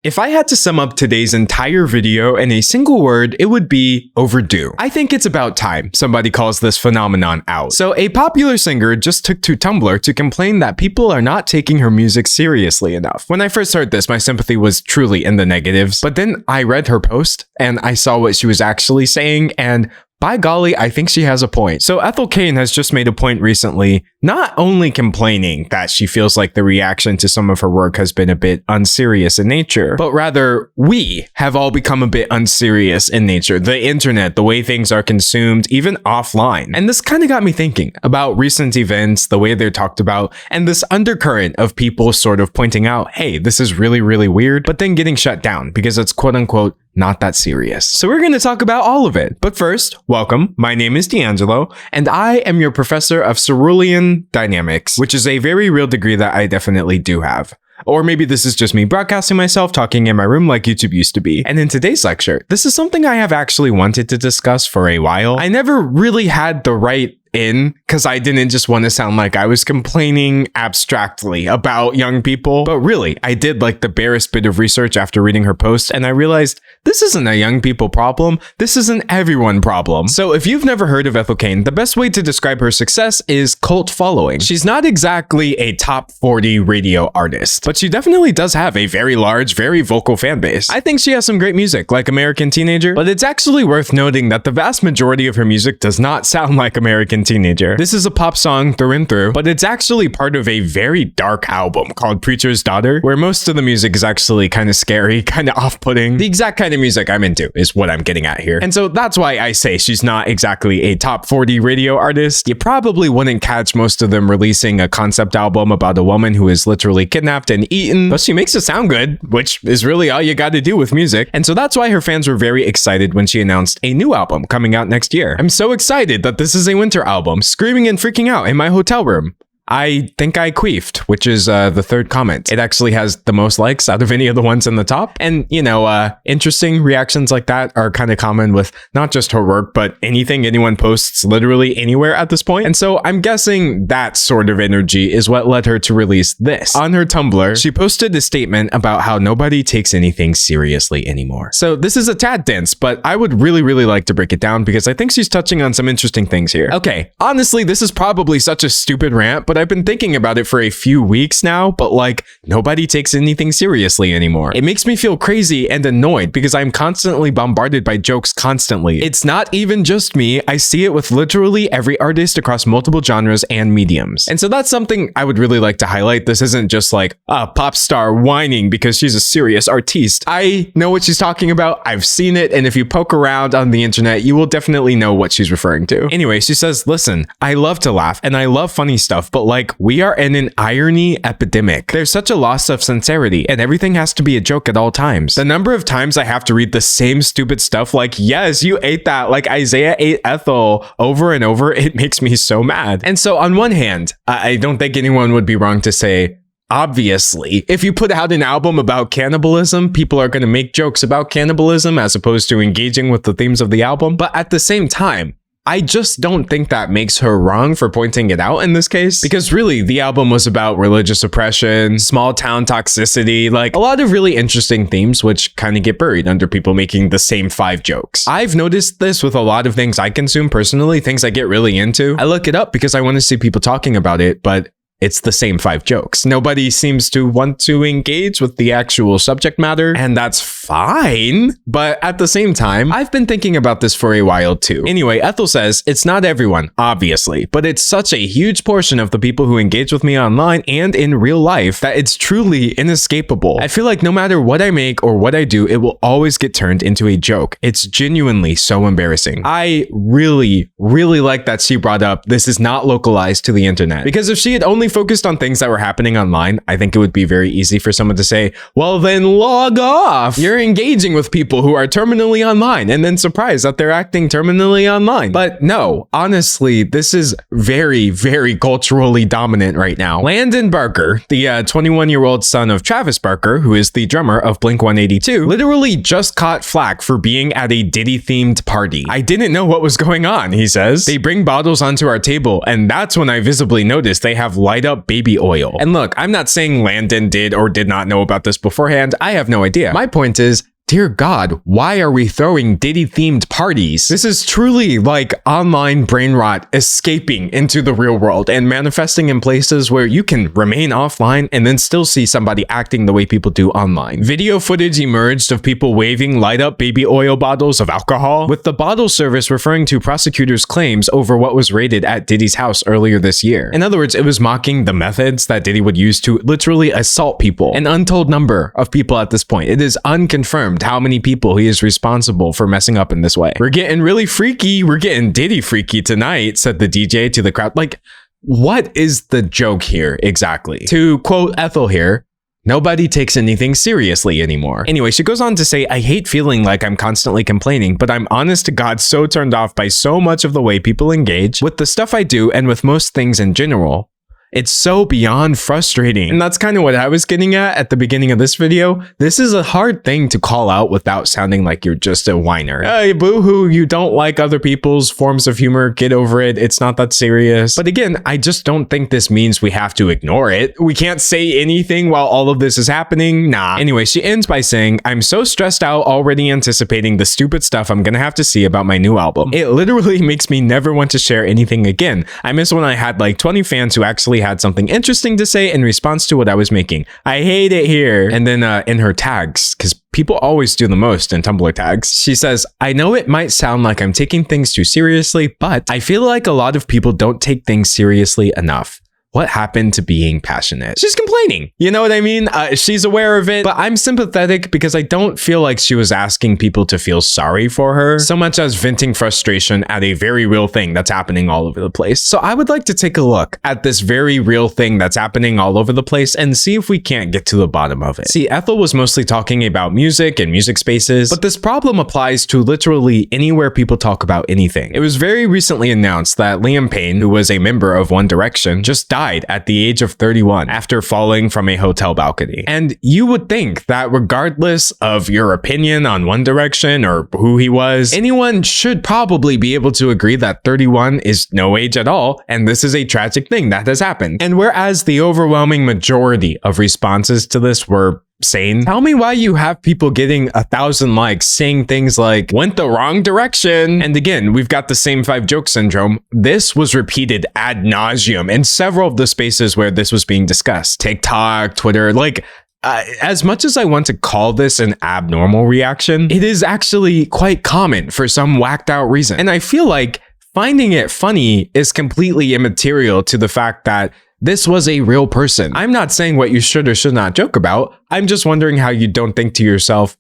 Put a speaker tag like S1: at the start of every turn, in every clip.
S1: If I had to sum up today's entire video in a single word, it would be overdue. I think it's about time somebody calls this phenomenon out. So a popular singer just took to Tumblr to complain that people are not taking her music seriously enough. When I first heard this, my sympathy was truly in the negatives, but then I read her post and I saw what she was actually saying, and by golly, I think she has a point. So Ethel Cain has just made a point recently, not only complaining that she feels like the reaction to some of her work has been a bit unserious in nature, but rather we have all become a bit unserious in nature. The internet, the way things are consumed, even offline. And this kind of got me thinking about recent events, the way they're talked about, and this undercurrent of people sort of pointing out, hey, this is really, really weird, but then getting shut down because it's quote unquote not that serious. So we're going to talk about all of it. But first, welcome. My name is D'Angelo, and I am your professor of cerulean dynamics, which is a very real degree that I definitely do have. Or maybe this is just me broadcasting myself, talking in my room like YouTube used to be. And in today's lecture, this is something I have actually wanted to discuss for a while. I never really had the right in because I didn't just want to sound like I was complaining abstractly about young people. But really, I did like the barest bit of research after reading her post, and I realized this isn't a young people problem. This is an everyone problem. So if you've never heard of Ethel Cain, the best way to describe her success is cult following. She's not exactly a top 40 radio artist, but she definitely does have a very large, very vocal fan base. I think she has some great music, like American Teenager, but it's actually worth noting that the vast majority of her music does not sound like American Teenager. This is a pop song through and through, but it's actually part of a very dark album called Preacher's Daughter, where most of the music is actually kind of scary, kind of off-putting. The exact kind of music I'm into is what I'm getting at here. And so that's why I say she's not exactly a top 40 radio artist. You probably wouldn't catch most of them releasing a concept album about a woman who is literally kidnapped and eaten, but she makes it sound good, which is really all you got to do with music. And so that's why her fans were very excited when she announced a new album coming out next year. I'm so excited that this is a winter album, screaming and freaking out in my hotel room. I think I queefed, which is the third comment. It actually has the most likes out of any of the ones in the top. And, you know, interesting reactions like that are kind of common with not just her work, but anything anyone posts literally anywhere at this point. And so I'm guessing that sort of energy is what led her to release this. On her Tumblr, she posted a statement about how nobody takes anything seriously anymore. So this is a tad dense, but I would really, really like to break it down because I think she's touching on some interesting things here. Okay, honestly, this is probably such a stupid rant, but I've been thinking about it for a few weeks now, but like nobody takes anything seriously anymore. It makes me feel crazy and annoyed because I'm constantly bombarded by jokes constantly. It's not even just me. I see it with literally every artist across multiple genres and mediums. And so that's something I would really like to highlight. This isn't just like a pop star whining because she's a serious artiste. I know what she's talking about. I've seen it. And if you poke around on the internet, you will definitely know what she's referring to. Anyway, she says, listen, I love to laugh and I love funny stuff, but like we are in an irony epidemic. There's such a loss of sincerity and everything has to be a joke at all times. The number of times I have to read the same stupid stuff like, yes, you ate that, like Isaiah ate Ethel over and over, it makes me so mad. And so on one hand, I don't think anyone would be wrong to say, obviously, if you put out an album about cannibalism, people are going to make jokes about cannibalism as opposed to engaging with the themes of the album. But at the same time, I just don't think that makes her wrong for pointing it out in this case, because really the album was about religious oppression, small town toxicity, like a lot of really interesting themes which kind of get buried under people making the same 5 jokes. I've noticed this with a lot of things I consume personally, things I get really into. I look it up because I want to see people talking about it, but it's the same 5 jokes. Nobody seems to want to engage with the actual subject matter, and that's fine. But at the same time, I've been thinking about this for a while too. Anyway, Ethel says, it's not everyone, obviously, but it's such a huge portion of the people who engage with me online and in real life that it's truly inescapable. I feel like no matter what I make or what I do, it will always get turned into a joke. It's genuinely so embarrassing. I really, really like that she brought up this is not localized to the internet, because if she had only focused on things that were happening online, I think it would be very easy for someone to say, well then log off. You're They're engaging with people who are terminally online and then surprised that they're acting terminally online. But no, honestly, this is very, very culturally dominant right now. Landon Barker, the 21-year-old son of Travis Barker, who is the drummer of Blink-182, literally just caught flack for being at a Diddy-themed party. I didn't know what was going on, he says. They bring bottles onto our table, and that's when I visibly noticed they have light-up baby oil. And look, I'm not saying Landon did or did not know about this beforehand. I have no idea. My point is, dear God, why are we throwing Diddy-themed parties? This is truly like online brain rot escaping into the real world and manifesting in places where you can remain offline and then still see somebody acting the way people do online. Video footage emerged of people waving light-up baby oil bottles of alcohol, with the bottle service referring to prosecutors' claims over what was raided at Diddy's house earlier this year. In other words, it was mocking the methods that Diddy would use to literally assault people. An untold number of people at this point. It is unconfirmed how many people he is responsible for messing up in this way. We're getting really freaky. We're getting Diddy freaky tonight, said the DJ to the crowd. Like, what is the joke here exactly? To quote Ethel here, nobody takes anything seriously anymore. Anyway, she goes on to say, I hate feeling like I'm constantly complaining, but I'm honest to God so turned off by so much of the way people engage with the stuff I do and with most things in general. It's so beyond frustrating. And that's kind of what I was getting at the beginning of this video. This is a hard thing to call out without sounding like you're just a whiner. Hey, boo-hoo, you don't like other people's forms of humor. Get over it. It's not that serious. But again, I just don't think this means we have to ignore it. We can't say anything while all of this is happening. Nah. Anyway, she ends by saying, I'm so stressed out already anticipating the stupid stuff I'm gonna have to see about my new album. It literally makes me never want to share anything again. I miss when I had like 20 fans who actually had something interesting to say in response to what I was making. I hate it here. And then in her tags, because people always do the most in Tumblr tags, she says, I know it might sound like I'm taking things too seriously, but I feel like a lot of people don't take things seriously enough. What happened to being passionate? She's complaining. You know what I mean? She's aware of it, but I'm sympathetic because I don't feel like she was asking people to feel sorry for her so much as venting frustration at a very real thing that's happening all over the place. So I would like to take a look at this very real thing that's happening all over the place and see if we can't get to the bottom of it. See, Ethel was mostly talking about music and music spaces, but this problem applies to literally anywhere people talk about anything. It was very recently announced that Liam Payne, who was a member of One Direction, just died at the age of 31 after falling from a hotel balcony. And you would think that regardless of your opinion on One Direction or who he was, anyone should probably be able to agree that 31 is no age at all, and this is a tragic thing that has happened. And whereas the overwhelming majority of responses to this were sane, tell me why you have people getting 1,000 likes saying things like, went the wrong direction. And again, we've got the same 5 joke syndrome. This was repeated ad nauseum in several of the spaces where this was being discussed. TikTok, Twitter, like, as much as I want to call this an abnormal reaction, it is actually quite common for some whacked out reason. And I feel like finding it funny is completely immaterial to the fact that this was a real person. I'm not saying what you should or should not joke about. I'm just wondering how you don't think to yourself,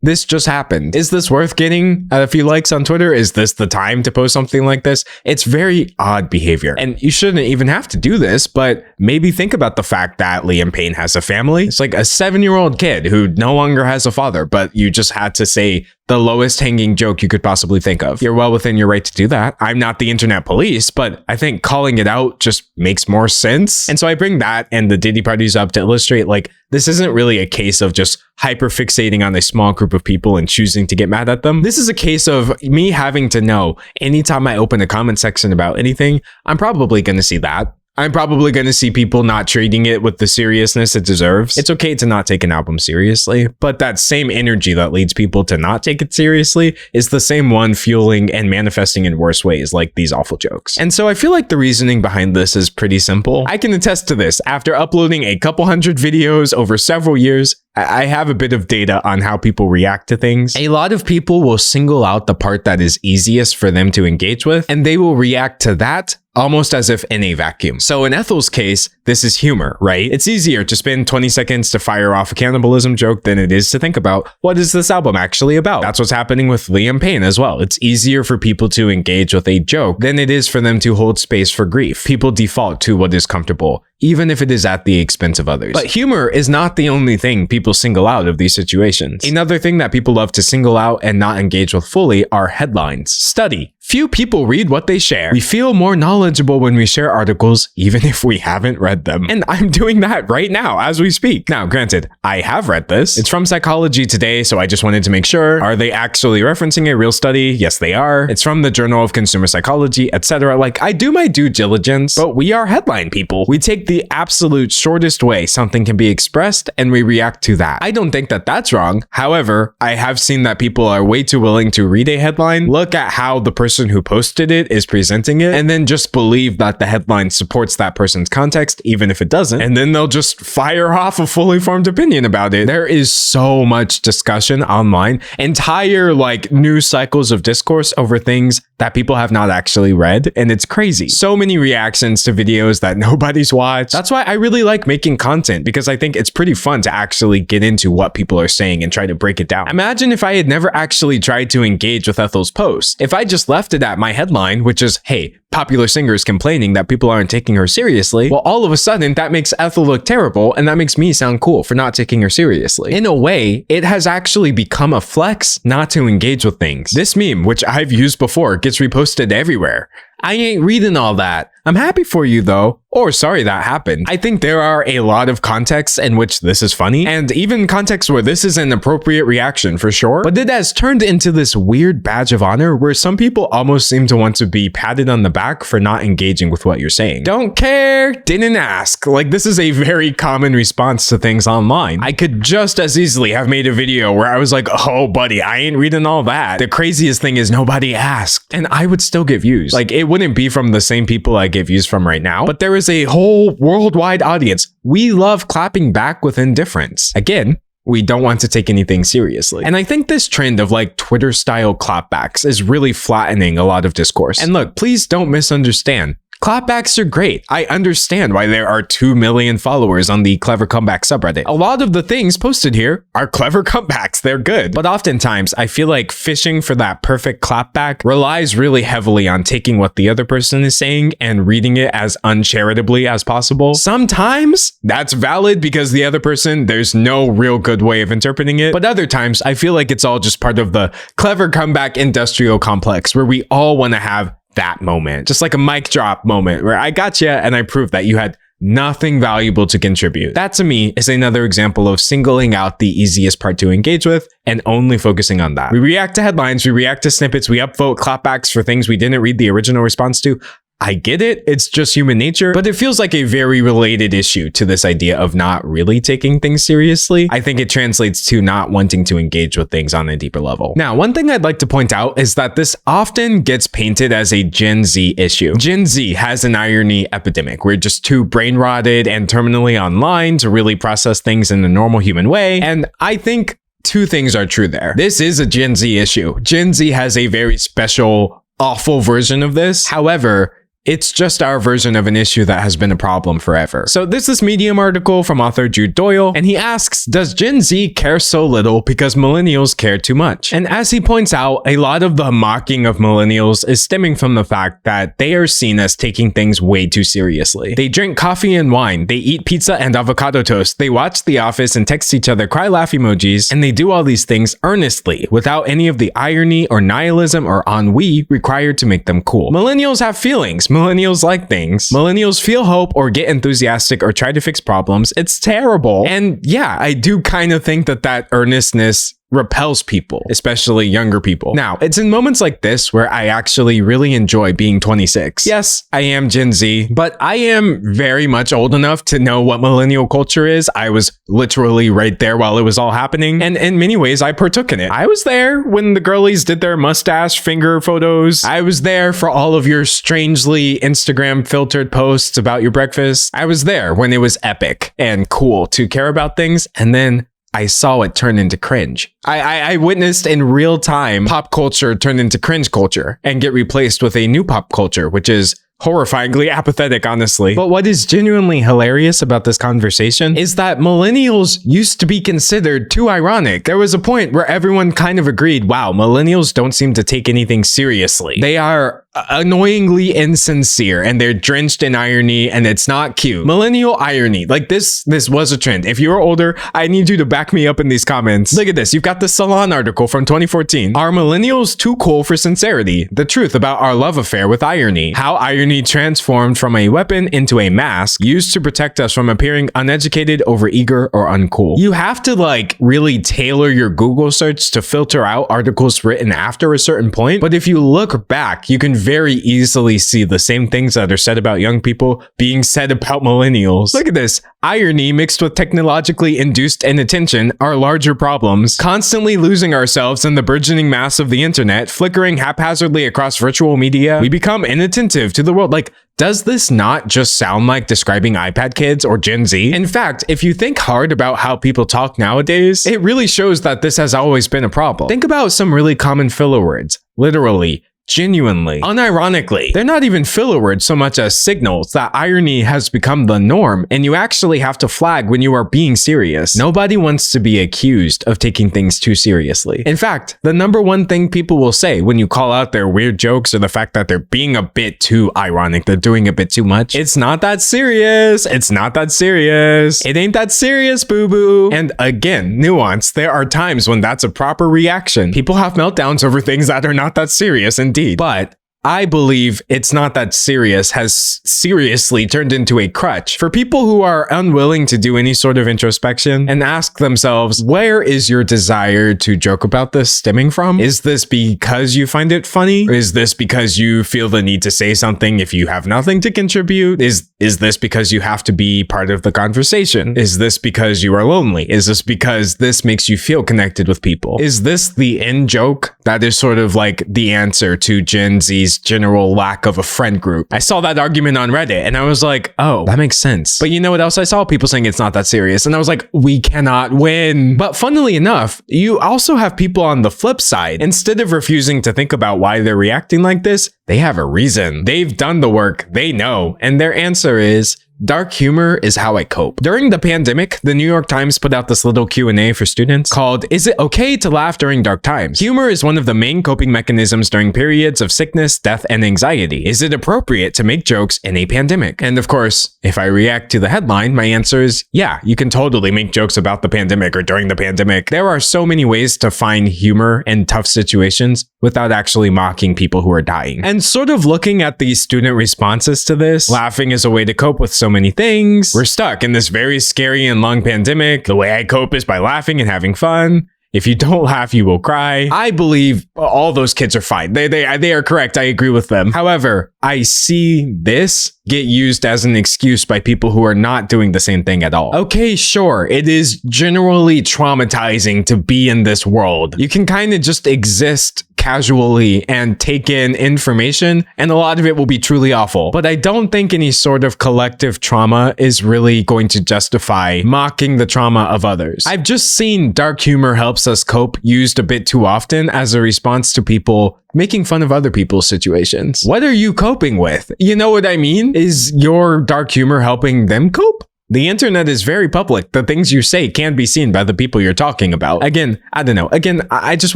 S1: this just happened. Is this worth getting a few likes on Twitter? Is this the time to post something like this? It's very odd behavior. And you shouldn't even have to do this, but maybe think about the fact that Liam Payne has a family. It's like a 7-year-old kid who no longer has a father, but you just had to say the lowest hanging joke you could possibly think of. You're well within your right to do that. I'm not the internet police, but I think calling it out just makes more sense. And so I bring that and the Diddy parties up to illustrate, like, this isn't really a case of just hyper-fixating on a small group of people and choosing to get mad at them. This is a case of me having to know anytime I open a comment section about anything, I'm probably going to see that. I'm probably going to see people not treating it with the seriousness it deserves. It's okay to not take an album seriously, but that same energy that leads people to not take it seriously is the same one fueling and manifesting in worse ways, like these awful jokes. And so I feel like the reasoning behind this is pretty simple. I can attest to this. After uploading a couple hundred videos over several years, I have a bit of data on how people react to things. A lot of people will single out the part that is easiest for them to engage with, and they will react to that almost as if in a vacuum. So in Ethel's case, this is humor, right? It's easier to spend 20 seconds to fire off a cannibalism joke than it is to think about, what is this album actually about? That's what's happening with Liam Payne as well. It's easier for people to engage with a joke than it is for them to hold space for grief. People default to what is comfortable. even if it is at the expense of others. But humor is not the only thing people single out of these situations. Another thing that people love to single out and not engage with fully are headlines. Study. Few people read what they share. We feel more knowledgeable when we share articles, even if we haven't read them. And I'm doing that right now as we speak. Now, granted, I have read this. It's from Psychology Today, so I just wanted to make sure. Are they actually referencing a real study? Yes, they are. It's from the Journal of Consumer Psychology, etc. Like, I do my due diligence, but we are headline people. We take the absolute shortest way something can be expressed, and we react to that. I don't think that that's wrong. However, I have seen that people are way too willing to read a headline, look at how the person who posted it is presenting it, and then just believe that the headline supports that person's context, even if it doesn't, and then they'll just fire off a fully formed opinion about it. There is so much discussion online, entire like news cycles of discourse over things that people have not actually read, and it's crazy. So many reactions to videos that nobody's watched. That's why I really like making content, because I think it's pretty fun to actually get into what people are saying and try to break it down. Imagine if I had never actually tried to engage with Ethel's post. If I just left it at my headline, which is, hey, popular singer is complaining that people aren't taking her seriously, well, all of a sudden that makes Ethel look terrible, and that makes me sound cool for not taking her seriously. In a way, it has actually become a flex not to engage with things. This meme, which I've used before, gets reposted everywhere. I ain't reading all that. I'm happy for you though. Or sorry that happened. I think there are a lot of contexts in which this is funny, and even contexts where this is an appropriate reaction for sure, but it has turned into this weird badge of honor where some people almost seem to want to be patted on the back for not engaging with what you're saying. Don't care, didn't ask. Like, this is a very common response to things online. I could just as easily have made a video where I was like, oh buddy, I ain't reading all that. The craziest thing is nobody asked, and I would still get views. Like, it wouldn't be from the same people I get views from right now, but there is a whole worldwide audience. We love clapping back with indifference. Again, we don't want to take anything seriously. And I think this trend of like Twitter style clapbacks is really flattening a lot of discourse. And look, please don't misunderstand. Clapbacks are great. I understand why there are 2 million followers on the Clever Comeback subreddit. A lot of the things posted here are clever comebacks. They're good. But oftentimes, I feel like fishing for that perfect clapback relies really heavily on taking what the other person is saying and reading it as uncharitably as possible. Sometimes that's valid because the other person, there's no real good way of interpreting it. But other times, I feel like it's all just part of the Clever Comeback industrial complex where we all want to have that moment, just like a mic drop moment where I got you and I proved that you had nothing valuable to contribute. That to me is another example of singling out the easiest part to engage with and only focusing on that. We react to headlines, we react to snippets, we upvote clapbacks for things we didn't read the original response to. I get it, it's just human nature, but it feels like a very related issue to this idea of not really taking things seriously. I think it translates to not wanting to engage with things on a deeper level. Now, one thing I'd like to point out is that this often gets painted as a Gen Z issue. Gen Z has an irony epidemic. We're just too brain rotted and terminally online to really process things in a normal human way, and I think two things are true there. This is a Gen Z issue. Gen Z has a very special, awful version of this. However, it's just our version of an issue that has been a problem forever. So there's this Medium article from author Jude Doyle, and he asks, does Gen Z care so little because millennials care too much? And as he points out, a lot of the mocking of millennials is stemming from the fact that they are seen as taking things way too seriously. They drink coffee and wine, they eat pizza and avocado toast, they watch The Office and text each other cry laugh emojis, and they do all these things earnestly, without any of the irony or nihilism or ennui required to make them cool. Millennials have feelings. Millennials like things. Millennials feel hope or get enthusiastic or try to fix problems. It's terrible. And yeah, I do kind of think that that earnestness repels people, especially younger people. Now, it's in moments like this where I actually really enjoy being 26. Yes, I am Gen Z, but I am very much old enough to know what millennial culture is. I was literally right there while it was all happening, and in many ways, I partook in it. I was there when the girlies did their mustache finger photos. I was there for all of your strangely Instagram filtered posts about your breakfast. I was there when it was epic and cool to care about things, and then I saw it turn into cringe. I witnessed in real time pop culture turn into cringe culture and get replaced with a new pop culture, which is horrifyingly apathetic, honestly. But what is genuinely hilarious about this conversation is that millennials used to be considered too ironic. There was a point where everyone kind of agreed, wow, millennials don't seem to take anything seriously. They are annoyingly insincere and they're drenched in irony and it's not cute. Millennial irony. Like this was a trend. If you're older, I need you to back me up in these comments. Look at this. You've got the Salon article from 2014. Are millennials too cool for sincerity? The truth about our love affair with irony. How irony transformed from a weapon into a mask used to protect us from appearing uneducated, overeager, or uncool. You have to like really tailor your Google search to filter out articles written after a certain point. But if you look back, you can very easily see the same things that are said about young people being said about millennials. Look at this. Irony mixed with technologically induced inattention are larger problems. Constantly losing ourselves in the burgeoning mass of the internet, flickering haphazardly across virtual media, we become inattentive to the world. Like, does this not just sound like describing iPad kids or Gen Z? In fact, if you think hard about how people talk nowadays, it really shows that this has always been a problem. Think about some really common filler words. Literally, genuinely, unironically. They're not even filler words so much as signals that irony has become the norm and you actually have to flag when you are being serious. Nobody wants to be accused of taking things too seriously. In fact, the number one thing people will say when you call out their weird jokes or the fact that they're being a bit too ironic, they're doing a bit too much, it's not that serious. It's not that serious. It ain't that serious, boo-boo. And again, nuance, there are times when that's a proper reaction. People have meltdowns over things that are not that serious indeed. But I believe it's not that serious has seriously turned into a crutch for people who are unwilling to do any sort of introspection and ask themselves, where is your desire to joke about this stemming from? Is this because you find it funny? Is this because you feel the need to say something if you have nothing to contribute? Is this because you have to be part of the conversation? Is this because you are lonely? Is this because this makes you feel connected with people? Is this the in joke that is sort of like the answer to Gen Z's general lack of a friend group? I saw that argument on Reddit and I was like, oh, that makes sense. But you know what else I saw? People saying it's not that serious. And I was like, we cannot win. But funnily enough, you also have people on the flip side. Instead of refusing to think about why they're reacting like this, they have a reason. They've done the work. They know. And their answer is, dark humor is how I cope. During the pandemic, the New York Times put out this little Q&A for students called, "Is it okay to laugh during dark times? Humor is one of the main coping mechanisms during periods of sickness, death, and anxiety. Is it appropriate to make jokes in a pandemic?" And of course, if I react to the headline, my answer is, yeah, you can totally make jokes about the pandemic or during the pandemic. There are so many ways to find humor in tough situations without actually mocking people who are dying. And sort of looking at these student responses to this, laughing is a way to cope with so many things. We're stuck in this very scary and long pandemic. The way I cope is by laughing and having fun. If you don't laugh, you will cry. I believe all those kids are fine. They are correct. I agree with them. However, I see this get used as an excuse by people who are not doing the same thing at all. Okay, sure, it is generally traumatizing to be in this world. You can kind of just exist casually and take in information, and a lot of it will be truly awful. But I don't think any sort of collective trauma is really going to justify mocking the trauma of others. I've just seen dark humor helps us cope used a bit too often as a response to people making fun of other people's situations. What are you coping with? You know what I mean? Is your dark humor helping them cope? The internet is very public. The things you say can be seen by the people you're talking about. Again, I don't know. Again, I just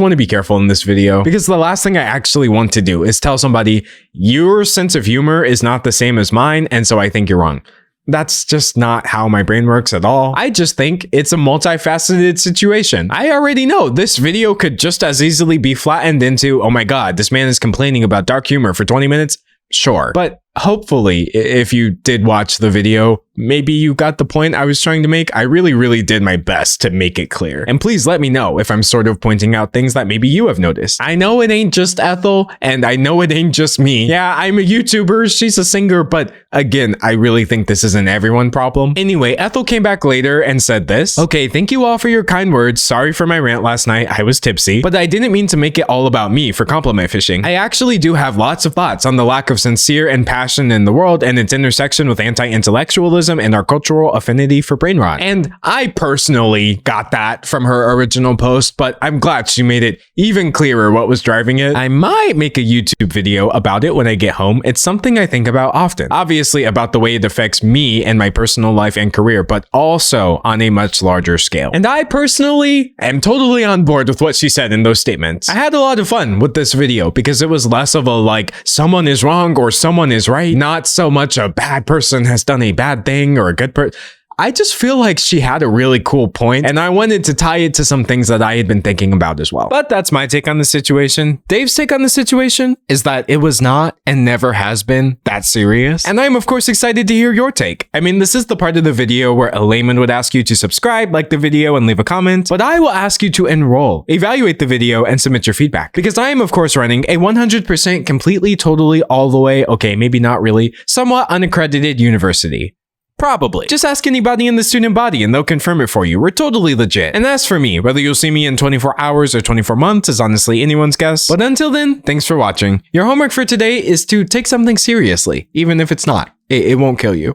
S1: want to be careful in this video because the last thing I actually want to do is tell somebody your sense of humor is not the same as mine, and so I think you're wrong. That's just not how my brain works at all. I just think it's a multifaceted situation. I already know this video could just as easily be flattened into, oh my god, this man is complaining about dark humor for 20 minutes. Sure. But hopefully, if you did watch the video, maybe you got the point I was trying to make. I really did my best to make it clear. And please let me know if I'm sort of pointing out things that maybe you have noticed. I know it ain't just Ethel, and I know it ain't just me. Yeah, I'm a YouTuber, she's a singer, but again, I really think this is an everyone problem. Anyway, Ethel came back later and said this. "Okay, thank you all for your kind words. Sorry for my rant last night. I was tipsy, but I didn't mean to make it all about me for compliment fishing. I actually do have lots of thoughts on the lack of sincere and passionate passion in the world and its intersection with anti-intellectualism and our cultural affinity for brain rot. And I personally got that from her original post, but I'm glad she made it even clearer what was driving it. I might make a YouTube video about it when I get home. It's something I think about often. Obviously about the way it affects me and my personal life and career, but also on a much larger scale. And I personally am totally on board with what she said in those statements. I had a lot of fun with this video because it was less of a like someone is wrong or someone is right, not so much a bad person has done a bad thing or a good person. I just feel like she had a really cool point, and I wanted to tie it to some things that I had been thinking about as well. But that's my take on the situation. Dave's take on the situation is that it was not and never has been that serious. And I'm of course excited to hear your take. I mean, this is the part of the video where a layman would ask you to subscribe, like the video, and leave a comment, but I will ask you to enroll, evaluate the video, and submit your feedback. Because I am of course running a 100% completely, totally, all the way, okay, maybe not really, somewhat unaccredited university. Probably. Just ask anybody in the student body and they'll confirm it for you. We're totally legit. And as for me, whether you'll see me in 24 hours or 24 months is honestly anyone's guess. But until then, thanks for watching. Your homework for today is to take something seriously, even if it's not. It won't kill you.